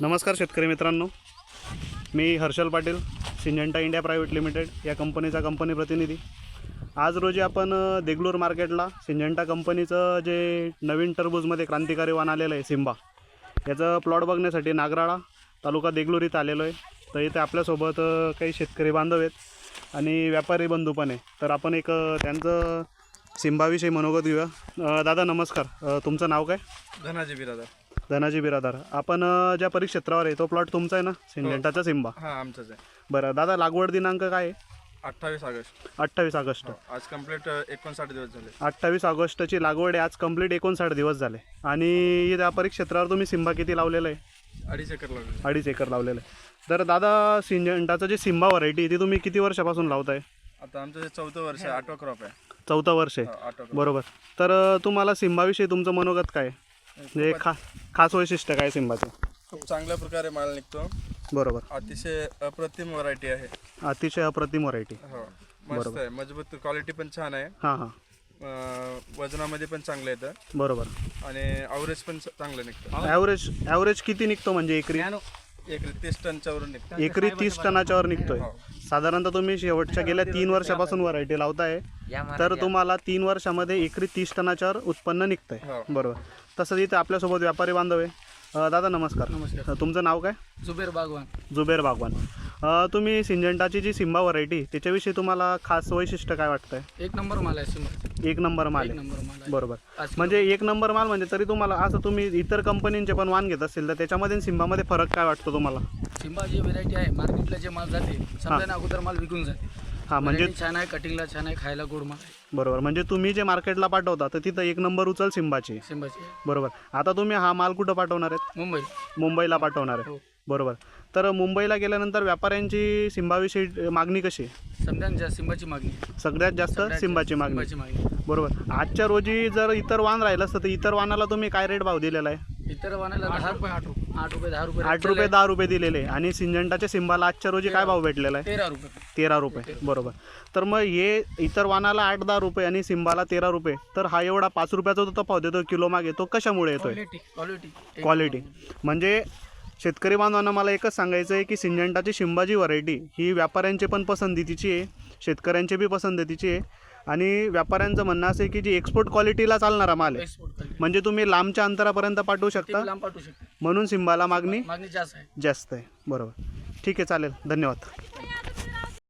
नमस्कार शेतकरी मित्रांनो, मी Harshal Patil, Syngenta India private limited या कंपनीचा कंपनी प्रतिनिधी। आज रोजी आपण देगलूर मार्केटला सिंजेंटा कंपनीचं जे नवीन टरबूजमध्ये क्रांतिकारी वाण आलेलं आहे सिम्बा, याचं प्लॉट बघण्यासाठी नागराळा तालुका देगलूर इथं आलेलो आहे। तर इथे आपल्यासोबत काही शेतकरी बांधव आहेत आणि व्यापारी बंधू पण आहे। तर आपण एक त्यांचं सिम्बाविषयी मनोगत घेऊया। दादा नमस्कार, तुमचं नाव काय? धनाजी बिरादर। धनाजी बिरादार, आपण ज्या परिक्षेत्रावर आहे तो प्लॉट तुमचा आहे ना, सिंजेंटाचा सिम्बा? हां, आमचंच आहे। बरं दादा, लागवड दिनांक काय आहे? 28 ऑगस्ट। 28 ऑगस्ट। आज कंप्लीट 59 दिवस झाले। 28 ऑगस्टची लागवड आहे, आज कंप्लीट 59 दिवस झाले। आणि त्या परिक्षेत्रावर तुम्ही सिम्बा किती लावलेलं आहे? 2.5 एकर लागले। 2.5 एकर लावलेलं आहे। तर दादा, सिंजेंटाचं जे सिम्बा व्हरायटी ती तुम्ही किती वर्षापासून लावताय? आता आमचं जे 4थं वर्ष आहे, 8वा क्रॉप आहे। 4थं वर्ष आहे, 8वा क्रॉप। बरोबर। तर तुम्हाला सिम्बाविषयी तुमचं मनोगत काय? म्हणजे खास वैशिष्ट्य काय सिम्बाचं? खूप चांगल्या प्रकारे माल निघतो। बरोबर, अतिशय अप्रतिम व्हरायटी आहे। अतिशय अप्रतिम व्हरायटी। हो, मस्त आहे, मजबूत, क्वालिटी पण छान आहे। हां हां, वजनामध्ये पण चांगलं येतं बरोबर। आणि ॲव्हरेज पण चांगलं निघतं। ॲव्हरेज किती निघतो म्हणजे एकरी? एकरी 30 टनच्या वरून निघतं। एकरी 30 टनाच्या वर निघतोय। साधारणतः तुम्ही शेवटच्या गेल्या 3 वर्षापासून व्हरायटी लावताय, तर तुम्हाला 3 वर्षामध्ये एकरी 30 टनाच्या वर उत्पन्न निघतंय, बरोबर। तसंच इथे आपल्यासोबत व्यापारी बांधव आहे। दादा नमस्कार। नमस्कार। तुमचं नाव काय? जुबेर बागवान। जुबेर बागवान। तुम्ही सिंजेंटाची जी सिम्बा व्हरायटी त्याच्याविषयी तुम्हाला खास वैशिष्ट्य काय वाटतंय? एक नंबर माल आहे सिम्बा। एक नंबर माल एक आहे, नंबर माल आहे। बरोबर। 5 म्हणजे एक नंबर माल म्हणजे तरी तुम्हाला असं तुम्ही इतर कंपनींचे पण वाण घेत असेल तर त्याच्यामध्ये आणि सिम्बामध्ये फरक काय वाटतो तुम्हाला? सिम्बा जी व्हेरायटी आहे, मार्केटला जे माल जाते समजा अगोदर माल विकून जाते। हां, म्हणजे छान आहे, कटिंगला छान आहे, खायला गोड माल आहे। बरोबर, म्हणजे तुम्ही जे मार्केटला पाठवता तर तिथं एक नंबर उचल सिम्बाची, सिम्बाची बरोबर। आता तुम्ही हा माल कुठं पाठवणार आहेत? मुंबई। मुंबईला पाठवणार आहे, हो। बरोबर। तर मुंबईला गेल्यानंतर व्यापाऱ्यांची सिम्बाविषयी मागणी कशी आहे? समजा सिम्बाची मागणी सगळ्यात जास्त सिम्बाची मागणी, बरोबर। आजच्या रोजी जर इतर वाण राहिलं असतं तर इतर वाणाला तुम्ही काय रेट भाव दिलेला आहे? इतर वाणाला 10 रुपये, 8 रुपये, 10 रुपये, 8 रुपये 10 रुपये दिलेले, आणि सिंजेंटाच्या सिम्बाला आजच्या रोजी काय भाव भेटलेला आहे? 13 रुपये। 13 रुपये, बरोबर। तर मग हे इतर वाणाला 8-10 रुपये आणि सिम्बाला 13 रुपये, तर हा एवढा 5 रुपयाचा जो तफावत येतो किलो मागे, तो कशामुळे येतोय? क्वालिटी। म्हणजे शेतकरी बांधवांना मला एकच सांगायचं आहे की सिंजेंटाची सिम्बा जी व्हरायटी ही व्यापाऱ्यांची पण पसंतीची आहे, शेतकऱ्यांची बी पसंतीची आहे। आणि व्यापाऱ्यांचं म्हणणं असं आहे की जी एक्सपोर्ट क्वालिटीला चालणारा माल आहे, म्हणजे तुम्ही लांबच्या अंतरापर्यंत पाठवू शकता, म्हणून सिम्बाला मागणी जास्त आहे। जास्त आहे, बरोबर। ठीक आहे, चालेल, धन्यवाद।